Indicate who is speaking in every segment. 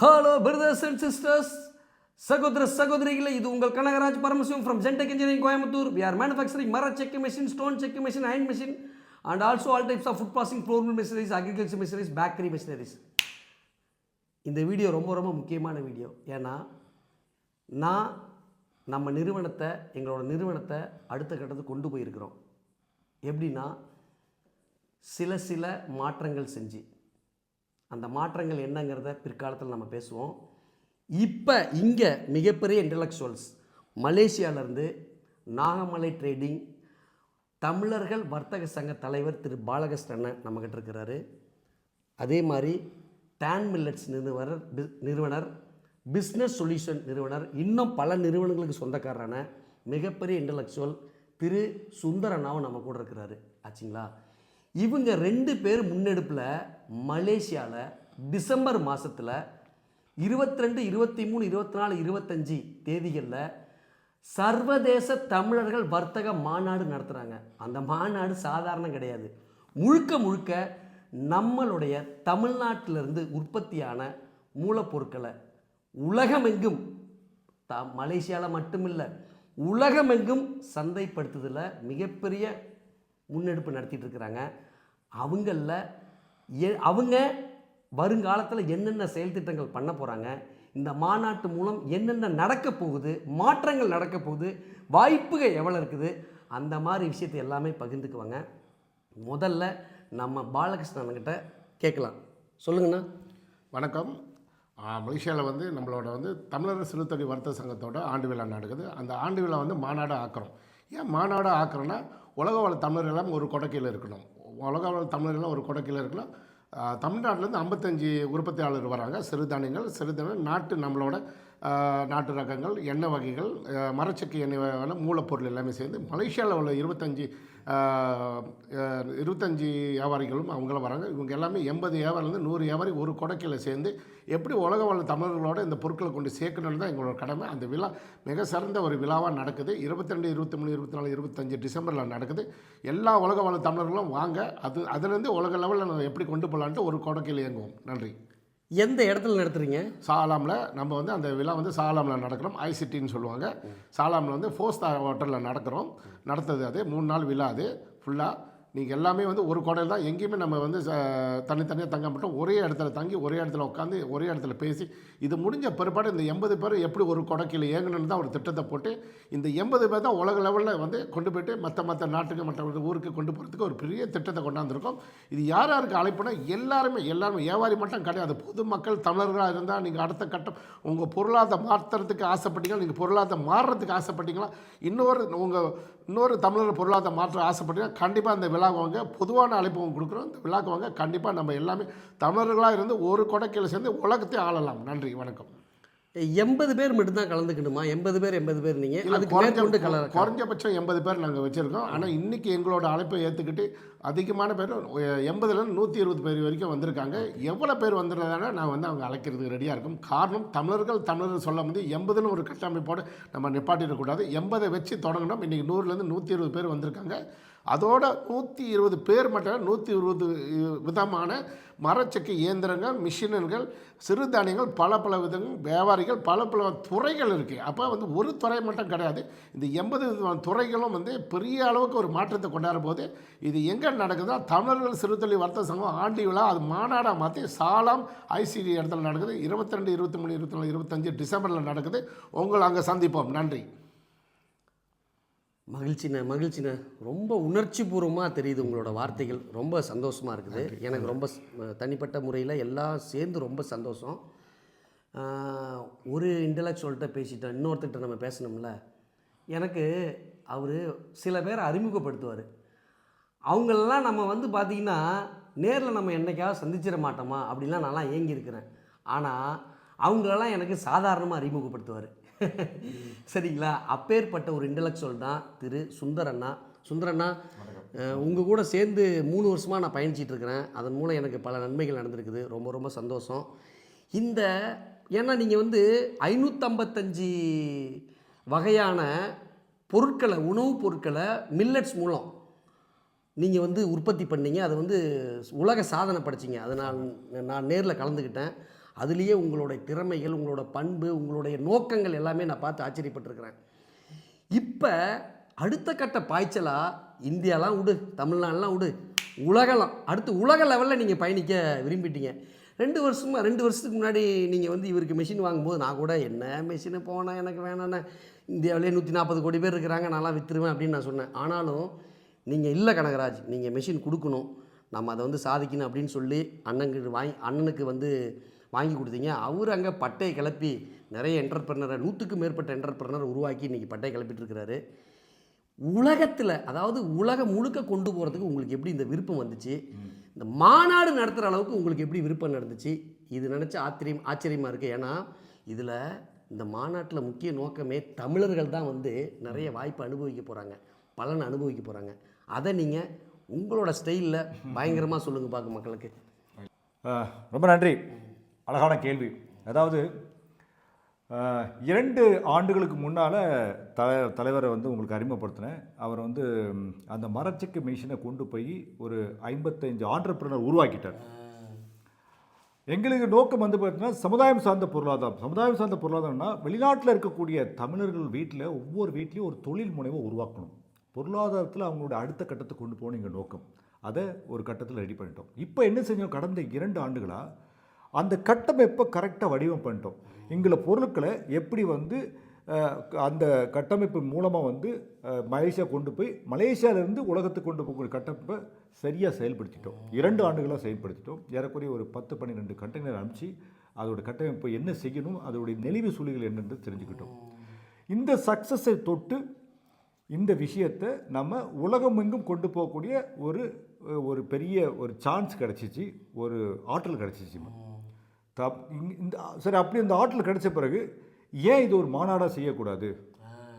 Speaker 1: Hello brothers and sisters, சகோதர சகோதரிகளே, இது உங்கள் Kanagaraj Paramasivam from Gentech engineering Coimbatore. We are manufacturing மர checking machine, stone checking machine, iron machine and also all types of food processing, floor mill machineries, agriculture machineries, bakery machineries. இந்த video ரொம்ப ரொம்ப முக்கியமான video. ஏன்னா நம்ம எங்களோட நிறுவனத்தை அடுத்த கட்டத்துக்கு கொண்டு போயிருக்கிறோம். எப்படின்னா சில மாற்றங்கள் செஞ்சு, அந்த மாற்றங்கள் என்னங்கிறத பிற்காலத்தில் நம்ம பேசுவோம். இப்போ இங்கே மிகப்பெரிய இன்டலெக்சுவல்ஸ் மலேசியாவிலேருந்து நாகமலை ட்ரேடிங் தமிழர்கள் வர்த்தக சங்க தலைவர் திரு பாலகிருஷ்ணன் நம்மக்கிட்ட இருக்கிறாரு. அதே மாதிரி டேன் மில்லட்ஸ் நிறுவனர், பிஸ்னஸ் சொல்யூஷன் நிறுவனர், இன்னும் பல நிறுவனங்களுக்கு சொந்தக்காரரான மிகப்பெரிய இன்டலெக்சுவல் திரு சுந்தரண்ணாவும் நம்ம கூட இருக்கிறாரு. ஆச்சுங்களா? இவங்க 2 பேர் முன்னெடுப்பில் மலேசியாவில் டிசம்பர் மாதத்தில் 22, 23, 24, 25 தேதிகளில் சர்வதேச தமிழர்கள் வர்த்தக மாநாடு நடத்துகிறாங்க. அந்த மாநாடு சாதாரணம் கிடையாது. முழுக்க நம்மளுடைய தமிழ்நாட்டிலிருந்து உற்பத்தியான மூலப்பொருட்களை உலகமெங்கும், மலேசியாவில் மட்டுமில்லை, உலகமெங்கும் சந்தைப்படுத்துதலில் மிகப்பெரிய முன்னெடுப்பு நடத்திட்டு இருக்கிறாங்க. அவங்க வருங்காலத்தில் என்னென்ன செயல் திட்டங்கள் பண்ண போகிறாங்க, இந்த மாநாட்டு மூலம் என்னென்ன நடக்க போகுது, மாற்றங்கள் நடக்க போகுது, வாய்ப்புகள் எவ்வளோ இருக்குது, அந்த மாதிரி விஷயத்தை எல்லாமே பகிர்ந்துக்குவாங்க. முதல்ல நம்ம பாலகிருஷ்ணன்கிட்ட கேட்கலாம். சொல்லுங்கண்ணா.
Speaker 2: வணக்கம். மலேசியாவில் நம்மளோட தமிழர் சிறுதொழி வர்த்தக சங்கத்தோட ஆண்டு விழா நடக்குது. அந்த ஆண்டு விழா மாநாடாக ஆக்குறோம். ஏன் மாநாடாக ஆக்குறோன்னா, உலக வாழ் தமிழர்களெல்லாம் ஒரு கொடைக்கையில் இருக்கணும். உலக வாழ் தமிழர்கள்லாம் ஒரு கொடைக்கையில் இருக்கணும். தமிழ்நாட்டிலேருந்து 55 உற்பத்தியாளர் வராங்க. சிறுதானியங்கள் நம்மளோட நாட்டு ரகங்கள், எண்ணெய் வகைகள், மரச்செக்கு எண்ணெய் வகையான மூலப்பொருள் எல்லாமே சேர்ந்து மலேசியாவில் உள்ள 25 வியாபாரிகளும் அவங்களும் வராங்க. இவங்க எல்லாமே 80 வியாபாரிலேருந்து 100 வியாபாரி ஒரு கொடைக்கையில் சேர்ந்து எப்படி உலக வாழ் தமிழர்களோட இந்த பொருட்களை கொண்டு சேர்க்கணுன்னு தான் எங்களோட கடமை. அந்த விழா மிக சிறந்த ஒரு விழாவாக நடக்குது. 22, 23, 24, 25 டிசம்பரில் நடக்குது. எல்லா உலக வாழ் தமிழர்களும் வாங்க. அதுலேருந்து உலக லெவலில் நம்ம எப்படி கொண்டு போகலான்ட்டு ஒரு கொடைக்கையில் இயங்குவோம். நன்றி.
Speaker 1: எந்த இடத்துல நடத்துகிறீங்க?
Speaker 2: சாலாமில். நம்ம அந்த விழா சாலாமில் நடக்கிறோம். ஐசிட்டின்னு சொல்லுவாங்க. சாலாமில் 4 ஸ்டார் ஹோட்டலில் நடத்துது. அது 3 நாள் விழா. அது ஃபுல்லாக நீங்கள் எல்லாமே ஒரு கோடையில் தான். எங்கேயுமே நம்ம தனித்தனியாக தங்க மாட்டோம். ஒரே இடத்துல தங்கி, ஒரே இடத்துல உட்காந்து, ஒரே இடத்துல பேசி, இது முடிஞ்ச பிற்பாடு இந்த 80 பேர் எப்படி ஒரு கொடைக்கையில் இயங்கணுன்னு தான் ஒரு திட்டத்தை போட்டு, இந்த 80 பேர் தான் உலக லெவலில் கொண்டு போய்ட்டு மற்ற நாட்டுக்கு, மற்ற ஊருக்கு கொண்டு போகிறதுக்கு ஒரு பெரிய திட்டத்தை கொண்டாந்துருக்கோம். இது யாருக்கு அழைப்புனா எல்லாருமே வியாபாரி மட்டும் கிடையாது. பொதுமக்கள் தமிழர்களாக இருந்தால் நீங்கள் அடுத்த கட்டம் உங்கள் பொருளாதார மாற்றுறதுக்கு ஆசைப்பட்டீங்களா, நீங்கள் பொருளாதாரம் மாறுறதுக்கு ஆசைப்பட்டீங்களா, இன்னொரு தமிழர் பொருளாதார மாற்ற ஆசைப்பட்டீங்கன்னா கண்டிப்பாக இந்த விழாக்கு வாங்க. பொதுவான அழைப்பு கொடுக்குறோம். இந்த விழாக்கு வாங்க. கண்டிப்பாக நம்ம எல்லாமே தமிழர்களாக இருந்து ஒரு கொடைக்கையில் சேர்ந்து உலகத்தை ஆளலாம். நன்றி, வணக்கம்.
Speaker 1: 80 பேர் மட்டும்தான் கலந்துக்கணுமா? 80 பேர் நீங்கள் அதுக்கு
Speaker 2: குறைஞ்சபட்சம் 80 பேர் நாங்கள் வச்சுருக்கோம். ஆனால் இன்றைக்கி எங்களோட அழைப்பை ஏற்றுக்கிட்டு அதிகமான பேர் 80லேருந்து 120 பேர் வரைக்கும் வந்திருக்காங்க. எவ்வளோ பேர் வந்துடுறதால நான் அவங்க அழைக்கிறதுக்கு ரெடியாக இருக்கும். காரணம், தமிழர்கள் சொல்ல வந்து 80ன்னு ஒரு கட்டமைப்போடு நம்ம நிப்பாட்டிடக்கூடாது. 80 வச்சு தொடங்கணும். இன்றைக்கி 100லேருந்து 120 பேர் வந்திருக்காங்க. அதோட 120 பேர் மட்டும் 120 விதமான மரச்செக்கு இயந்திரங்கள், மிஷினர்கள், சிறுதானியங்கள், பல விதங்கள், வியாபாரிகள், பல துறைகள் இருக்குது. அப்போ ஒரு துறை மட்டும் கிடையாது. இந்த 80 துறைகளும் பெரிய அளவுக்கு ஒரு மாற்றத்தை கொண்டாடும் போது இது எங்கே நடக்குதுன்னா, தமிழர்கள் சிறுதொழில் வர்த்தக சங்கம் ஆண்டு விழா அது மாநாடாக மாற்றி சாலாம் ஐசிடி இடத்துல நடக்குது. 22, 23, 24, 25 டிசம்பரில் நடக்குது. உங்களை அங்கே சந்திப்போம். நன்றி.
Speaker 1: மகிழ்ச்சிண்ண. ரொம்ப உணர்ச்சி பூர்வமாக தெரியுது உங்களோட வார்த்தைகள். ரொம்ப சந்தோஷமாக இருக்குது. எனக்கு ரொம்ப தனிப்பட்ட முறையில் எல்லாம் சேர்ந்து ரொம்ப சந்தோஷம். ஒரு இன்டலெக்சுவல்கிட்ட பேசிட்டோம், இன்னொருத்தர்கிட்ட நம்ம பேசணும்ல. எனக்கு அவர் சில பேரை அறிமுகப்படுத்துவார். அவங்களெல்லாம் நம்ம பார்த்திங்கன்னா நேரில் நம்ம என்றைக்காவது சந்திச்சிட மாட்டோமா அப்படின்லாம் நான்லாம் ஏங்கியிருக்கிறேன். ஆனால் அவங்களெல்லாம் எனக்கு சாதாரணமாக அறிமுகப்படுத்துவார். சரிங்களா? அப்பேற்பட்ட ஒரு இன்டலெக்சுவல் தான் திரு சுந்தரண்ணா. உங்கள் கூட சேர்ந்து 3 வருஷமாக நான் பயணிச்சிட்ருக்கிறேன். அதன் மூலம் எனக்கு பல நன்மைகள் நடந்திருக்குது. ரொம்ப ரொம்ப சந்தோஷம். ஏன்னா நீங்கள் 555 வகையான பொருட்களை, உணவுப் பொருட்களை மில்லட்ஸ் மூலம் நீங்கள் உற்பத்தி பண்ணீங்க. அதை உலக சாதனை படைச்சிங்க. அதை நான் நேரில் கலந்துக்கிட்டேன். அதுலேயே உங்களுடைய திறமைகள், உங்களோட பண்பு, உங்களுடைய நோக்கங்கள் எல்லாமே நான் பார்த்து ஆச்சரியப்பட்டிருக்கிறேன். இப்போ அடுத்த கட்ட பாய்ச்சலாக இந்தியாலாம் விடு, தமிழ்நாடுலாம் விடு, உலகலாம் அடுத்து உலக லெவலில் நீங்கள் பயணிக்க விரும்பிட்டீங்க. 2 வருஷத்துக்கு முன்னாடி நீங்கள் வந்து இவருக்கு மெஷின் வாங்கும்போது நான் கூட என்ன மெஷினை போனால் எனக்கு வேணாண்ணே, இந்தியாவிலே 140 கோடி பேர் இருக்கிறாங்க, நான்லாம் விற்றுருவேன் அப்படின்னு நான் சொன்னேன். ஆனாலும் நீங்கள் இல்லை கனகராஜ், நீங்கள் மெஷின் கொடுக்கணும், நம்ம அதை வந்து சாதிக்கணும் அப்படின்னு சொல்லி அண்ணனுக்கு வந்து வாங்கி கொடுத்தீங்க. அவர் அங்கே பட்டையை கிளப்பி நிறைய என்டர்பிரனரை 100க்கு மேற்பட்ட என்டர்பிரனர் உருவாக்கி இன்றைக்கி பட்டையை கிளப்பிட்டு இருக்கிறாரு. உலகத்தில், அதாவது உலகம் முழுக்க கொண்டு போகிறதுக்கு உங்களுக்கு எப்படி இந்த விருப்பம் வந்துச்சு? இந்த மாநாடு நடத்துகிற அளவுக்கு உங்களுக்கு எப்படி விருப்பம் நடந்துச்சு? இது நினச்ச ஆச்சரியமாக இருக்குது. ஏன்னா இதில் இந்த மாநாட்டில் முக்கிய நோக்கமே தமிழர்கள் தான் வந்து நிறைய வாய்ப்பு அனுபவிக்க போகிறாங்க, பலனை அனுபவிக்க போகிறாங்க. அதை நீங்கள் உங்களோட ஸ்டைலில் பயங்கரமாக சொல்லுங்கள் பார்க்க மக்களுக்கு.
Speaker 3: ரொம்ப நன்றி. அழகான கேள்வி. அதாவது 2 ஆண்டுகளுக்கு முன்னால் தலைவரை வந்து உங்களுக்கு அறிமுகப்படுத்தினேன். அவர் வந்து அந்த மரச்செக்கு மிஷினை கொண்டு போய் ஒரு 55 ஆண்டர்பிரனர் உருவாக்கிட்டார். எங்களுக்கு நோக்கம் வந்து பார்த்தீங்கன்னா சமுதாயம் சார்ந்த பொருளாதாரம். சமுதாயம் சார்ந்த பொருளாதாரம்னா வெளிநாட்டில் இருக்கக்கூடிய தமிழர்கள் வீட்டில் ஒவ்வொரு வீட்லேயும் ஒரு தொழில் முனைவை உருவாக்கணும். பொருளாதாரத்தில் அவங்களோட அடுத்த கட்டத்தை கொண்டு போகணும் எங்கள் நோக்கம். அதை ஒரு கட்டத்தில் ரெடி பண்ணிட்டோம். இப்போ என்ன செஞ்சோம்? கடந்த 2 ஆண்டுகளாக அந்த கட்டமைப்பை கரெக்டாக வடிவம் பண்ணிட்டோம். எங்களை பொருட்களை எப்படி வந்து அந்த கட்டமைப்பு மூலமாக வந்து மலேசியா கொண்டு போய் மலேசியாவிலேருந்து உலகத்துக்கு கொண்டு போகக்கூடிய கட்டமைப்பை சரியாக செயல்படுத்திட்டோம். 2 ஆண்டுகளாக செயல்படுத்திட்டோம். ஏறக்குறைய ஒரு 10-12 கண்டெய்னர் அனுப்பிச்சு அதோட கட்டமைப்பை என்ன செய்யணும், அதோடைய நெளிவு சுழிகள் என்னென்று தெரிஞ்சுக்கிட்டோம். இந்த சக்ஸஸை தொட்டு இந்த விஷயத்தை நம்ம உலகமெங்கும் கொண்டு போகக்கூடிய ஒரு பெரிய ஒரு சான்ஸ் கிடச்சிச்சு, ஒரு ஆற்றல் கிடச்சிச்சு. சரி, அப்படி இந்த ஆற்றல் கிடைச்ச பிறகு ஏன் இது ஒரு மாநாடாக செய்யக்கூடாது?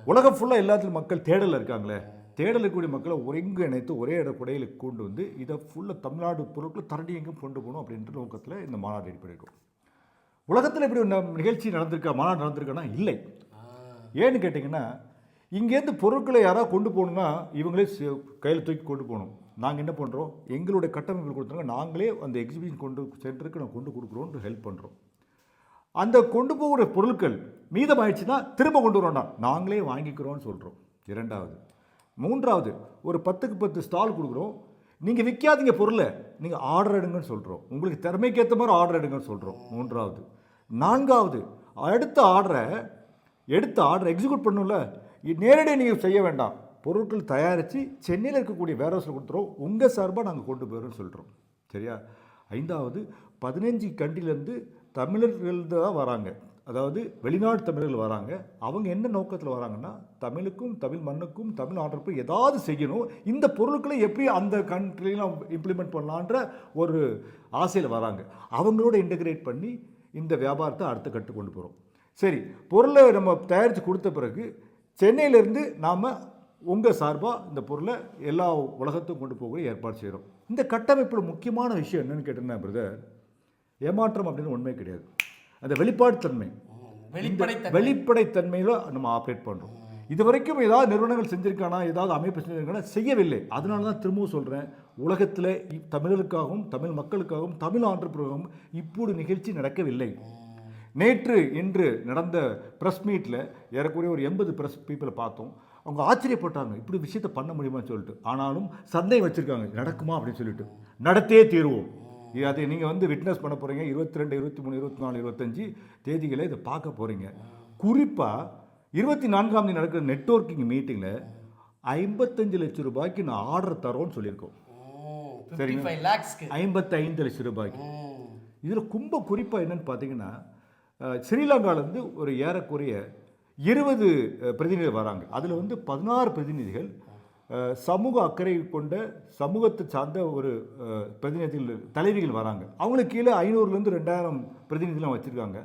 Speaker 3: உலகம் ஃபுல்லாக எல்லாத்துலையும் மக்கள் தேடல் இருக்காங்களே, தேடல் இருக்கக்கூடிய மக்களை ஒருங்கு இணைத்து ஒரே குடையில் கொண்டு வந்து இதை ஃபுல்லாக தமிழ்நாடு பொருட்களை தரடி எங்கும் கொண்டு போகணும் அப்படின்ற நோக்கத்தில் இந்த மாநாடு ரெடி பண்ணியிருக்கோம். உலகத்தில் இப்படி நிகழ்ச்சி நடந்திருக்கா, மாநாடு நடந்திருக்கானா? இல்லை. ஏன்னு கேட்டிங்கன்னா, இங்கேருந்து பொருட்களை யாராவது கொண்டு போகணுன்னா இவங்களே கையில் தூக்கி கொண்டு போகணும். நாங்கள் என்ன பண்ணுறோம், எங்களுடைய கட்டமைப்பு கொடுத்தாங்க, நாங்களே அந்த எக்ஸிபிஷன் சென்டருக்கு நான் கொண்டு கொடுக்குறோன்னு ஹெல்ப் பண்ணுறோம். அந்த கொண்டு போகிற பொருட்கள் மீதமாயிடுச்சுன்னா திரும்ப கொண்டு வரோம்னா நாங்களே வாங்கிக்கிறோன்னு சொல்கிறோம். 2வது. 3வது, ஒரு 10க்கு 10 ஸ்டால் கொடுக்குறோம். நீங்கள் விற்காதீங்க பொருளை, நீங்கள் ஆர்டர் எடுங்கன்னு சொல்கிறோம். உங்களுக்கு திறமைக்கு ஏற்ற மாதிரி ஆர்டர் எடுங்கன்னு சொல்கிறோம். 3வது. 4வது, எடுத்த ஆர்டரை எக்ஸிக்யூட் பண்ணணும்ல, நேரடியாக நீங்கள் செய்ய வேண்டாம், பொருட்கள் தயாரித்து சென்னையில் இருக்கக்கூடிய வேர்ஹவுஸில் கொடுத்துறோம், உங்கள் சார்பாக நாங்கள் கொண்டு போயிடுறோம்னு சொல்கிறோம். சரியா? 5வது, 15 கண்ட்ரிலேருந்து தமிழர்கள் தான் வராங்க. அதாவது வெளிநாட்டு தமிழர்கள் வராங்க. அவங்க என்ன நோக்கத்தில் வராங்கன்னா, தமிழுக்கும் தமிழ் மண்ணுக்கும் தமிழ் ஆண்டர்புக்கும் ஏதாவது செய்யணும், இந்த பொருட்களை எப்படி அந்த கண்ட்ரிலாம் இம்ப்ளிமெண்ட் பண்ணலான்ற ஒரு ஆசையில் வராங்க. அவங்களோட இன்டகிரேட் பண்ணி இந்த வியாபாரத்தை அடுத்த கட்டு கொண்டு போகிறோம். சரி, பொருளை நம்ம தயாரித்து கொடுத்த பிறகு சென்னையிலேருந்து நாம் உங்கள் சார்பாக இந்த பொருளை எல்லா உலகத்துக்கும் கொண்டு போக ஏற்பாடு செய்கிறோம். இந்த கட்டமைப்பில் முக்கியமான விஷயம் என்னென்னு கேட்டீங்கன்னா பிரதர், ஏமாற்றம் அப்படின்னு உண்மை கிடையாது. அந்த வெளிப்படைத்தன்மையில் நம்ம ஆப்ரேட் பண்ணுறோம். இது வரைக்கும் ஏதாவது நிறுவனங்கள் செஞ்சுருக்கானா, ஏதாவது அமைப்பு செஞ்சுருக்கானா? செய்யவில்லை. அதனால தான் திரும்பவும் சொல்கிறேன், உலகத்தில் தமிழர்களுக்காகவும் தமிழ் மக்களுக்காகவும் தமிழ் ஆண்டர்பிரனருக்காகவும் இப்படி நிகழ்ச்சி நடக்கவில்லை. நேற்று இன்று நடந்த ப்ரெஸ் மீட்டில் ஏறக்குறைய ஒரு 80 ப்ரெஸ் பீப்புளை பார்த்தோம். அவங்க ஆச்சரியப்பட்டாங்க, இப்படி விஷயத்தை பண்ண முடியுமான்னு சொல்லிட்டு. ஆனாலும் சந்தேகம் வச்சுருக்காங்க, நடக்குமா அப்படின்னு சொல்லிட்டு. நடத்தே தீர்வோம். அதை நீங்கள் வந்து விட்னஸ் பண்ண போகிறீங்க. 22, 23, 24, 25 தேதிகளை இதை பார்க்க போகிறீங்க. குறிப்பாக 24ஆம் தேதி நடக்கிற நெட்வொர்க்கிங் மீட்டிங்கில் 55 லட்சம் ரூபாய்க்கு நான் ஆர்டர் தரோன்னு சொல்லியிருக்கோம். சரிங்க, 55 லட்சம் ரூபாய்க்கு. இதில் குறிப்பாக என்னென்னு பார்த்தீங்கன்னா, ஸ்ரீலங்காவிலேருந்து ஒரு ஏறக்குறைய 20 பிரதிநிதிகள் வராங்க. அதில் வந்து 16 பிரதிநிதிகள் சமூக அக்கறை கொண்ட சமூகத்தை சார்ந்த ஒரு பிரதிநிதிகள் தலைவிகள் வராங்க. அவங்களுக்கு கீழே 500லேருந்து 2000 பிரதிநிதிகள்லாம் வச்சுருக்காங்க.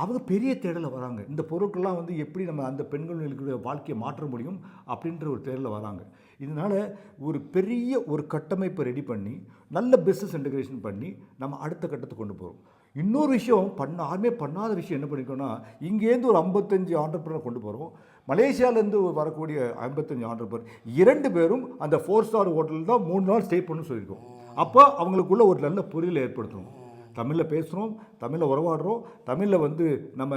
Speaker 3: அவங்க பெரிய தேடலில் வராங்க. இந்த பொருட்கள்லாம் வந்து எப்படி நம்ம அந்த பெண்களுடைய வாழ்க்கையை மாற்ற முடியும் அப்படின்ற ஒரு தேடலில் வராங்க. இதனால் ஒரு பெரிய ஒரு கட்டமைப்பை ரெடி பண்ணி நல்ல பிஸ்னஸ் இன்டகிரேஷன் பண்ணி நம்ம அடுத்த கட்டத்தை கொண்டு போகிறோம். இன்னொரு விஷயம் யாருமே பண்ணாத விஷயம் என்ன பண்ணிக்கோன்னா, இங்கேருந்து ஒரு 55 ஆண்டர்பிரனர் கொண்டு போகிறோம். மலேசியாவிலேருந்து வரக்கூடிய 55 ஆண்டர்பிரனர் 2 பேரும் அந்த 4 ஸ்டார் ஹோட்டலில் தான் 3 நாள் ஸ்டே பண்ணணும்னு சொல்லியிருக்கோம். அப்போ அவங்களுக்குள்ள ஒரு நல்ல புரிதலை ஏற்படுத்தணும். தமிழில் பேசுகிறோம், தமிழில் உறவாடுறோம், தமிழில் வந்து நம்ம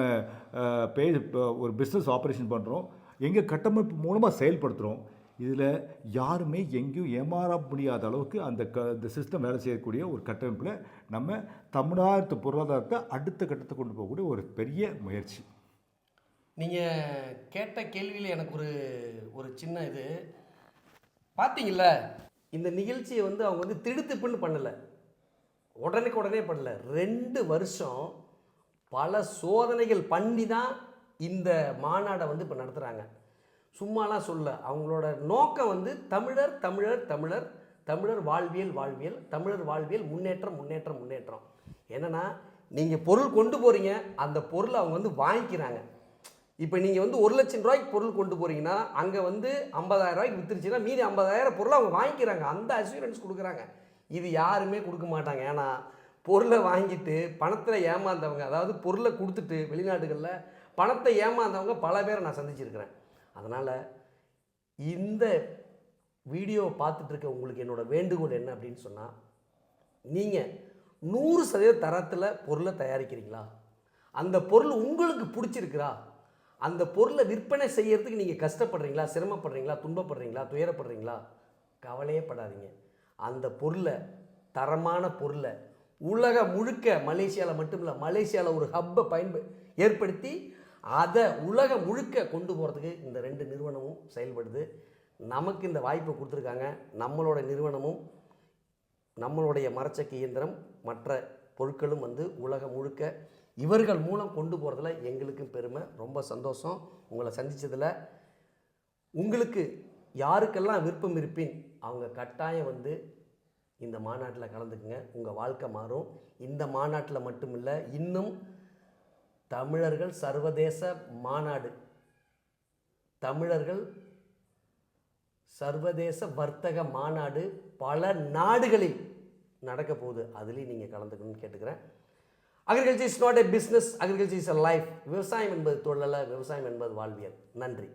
Speaker 3: ஒரு பிஸ்னஸ் ஆப்ரேஷன் பண்ணுறோம், எங்கள் கட்டமைப்பு மூலமாக செயல்படுத்துகிறோம். இதில் யாருமே எங்கேயும் ஏமாற முடியாத அளவுக்கு இந்த சிஸ்டம் வேலை செய்யக்கூடிய ஒரு கட்டமைப்பில் நம்ம தமிழ்நாட்டு பொருளாதாரத்தை அடுத்த கட்டத்தை கொண்டு போகக்கூடிய ஒரு பெரிய முயற்சி.
Speaker 1: நீங்கள் கேட்ட கேள்வியில் எனக்கு ஒரு சின்ன இது பார்த்தீங்கள, இந்த நிகழ்ச்சியை வந்து அவங்க வந்து திடுத்துப்புன்னு பண்ணலை, உடனே பண்ணல. 2 வருஷம் பல சோதனைகள் பண்ணி தான் இந்த மாநாடை வந்து இப்போ நடத்துகிறாங்க. சும்மாலாம் சொல்ல, அவங்களோட நோக்கம் வந்து தமிழர் தமிழர் தமிழர் தமிழர் வாழ்வியல் வாழ்வியல் தமிழர் வாழ்வியல் முன்னேற்றம். என்னென்னா, நீங்கள் பொருள் கொண்டு போகிறீங்க, அந்த பொருளை அவங்க வந்து வாங்கிக்கிறாங்க. இப்போ நீங்கள் வந்து 1 லட்சம் ரூபாய்க்கு பொருள் கொண்டு போகிறீங்கன்னா அங்கே வந்து 50,000 ரூபாய்க்கு விற்றுருச்சுன்னா மீதி 50,000 பொருளை அவங்க வாங்கிக்கிறாங்க. அந்த அஷூரன்ஸ் கொடுக்குறாங்க. இது யாருமே கொடுக்க மாட்டாங்க. ஏன்னா பொருளை வாங்கிட்டு பணத்தில் ஏமாந்தவங்க, அதாவது பொருளை கொடுத்துட்டு வெளிநாடுகளில் பணத்தை ஏமாந்தவங்க பல பேரை நான் சந்திச்சிருக்கிறேன். அதனால் இந்த வீடியோவை பார்த்துட்டு இருக்க உங்களுக்கு என்னோடய வேண்டுகோள் என்ன அப்படின்னு சொன்னால், நீங்கள் 100% தரத்தில் பொருளை தயாரிக்கிறீங்களா, அந்த பொருள் உங்களுக்கு பிடிச்சிருக்கிறா, அந்த பொருளை விற்பனை செய்யறதுக்கு நீங்கள் கஷ்டப்படுறீங்களா, சிரமப்படுறீங்களா, துன்பப்படுறீங்களா, துயரப்படுறீங்களா, கவலையே படாதீங்க. அந்த பொருளை, தரமான பொருளை உலகம் முழுக்க, மலேசியாவில் மட்டும் இல்லை, மலேசியாவில் ஒரு ஹப்பை ஏற்படுத்தி அதை உலகம் முழுக்க கொண்டு போகிறதுக்கு இந்த 2 நிறுவனமும் செயல்படுது. நமக்கு இந்த வாய்ப்பை கொடுத்துருக்காங்க. நம்மளோட நிறுவனமும் நம்மளுடைய மரச்சக்கு இயந்திரம் மற்ற பொருட்களும் வந்து உலகம் முழுக்க இவர்கள் மூலம் கொண்டு போகிறதுல எங்களுக்கும் பெருமை. ரொம்ப சந்தோஷம் உங்களை சந்தித்ததில். உங்களுக்கு யாருக்கெல்லாம் விருப்பம் இருப்பின் அவங்க கட்டாயம் வந்து இந்த மாநாட்டில் கலந்துக்குங்க. உங்கள் வாழ்க்கை மாறும். இந்த மாநாட்டில் மட்டும் இல்லை, இன்னும் தமிழர்கள் சர்வதேச மாநாடு, தமிழர்கள் சர்வதேச வர்த்தக மாநாடு பல நாடுகளில் நடக்க போகுது. அதுலேயும் நீங்கள் கலந்துக்கணும்னு கேட்டுக்கிறேன். Agriculture is not a business, agriculture is a life. விவசாயம் என்பது தொழில், விவசாயம் என்பது வாழ்வியல். நன்றி.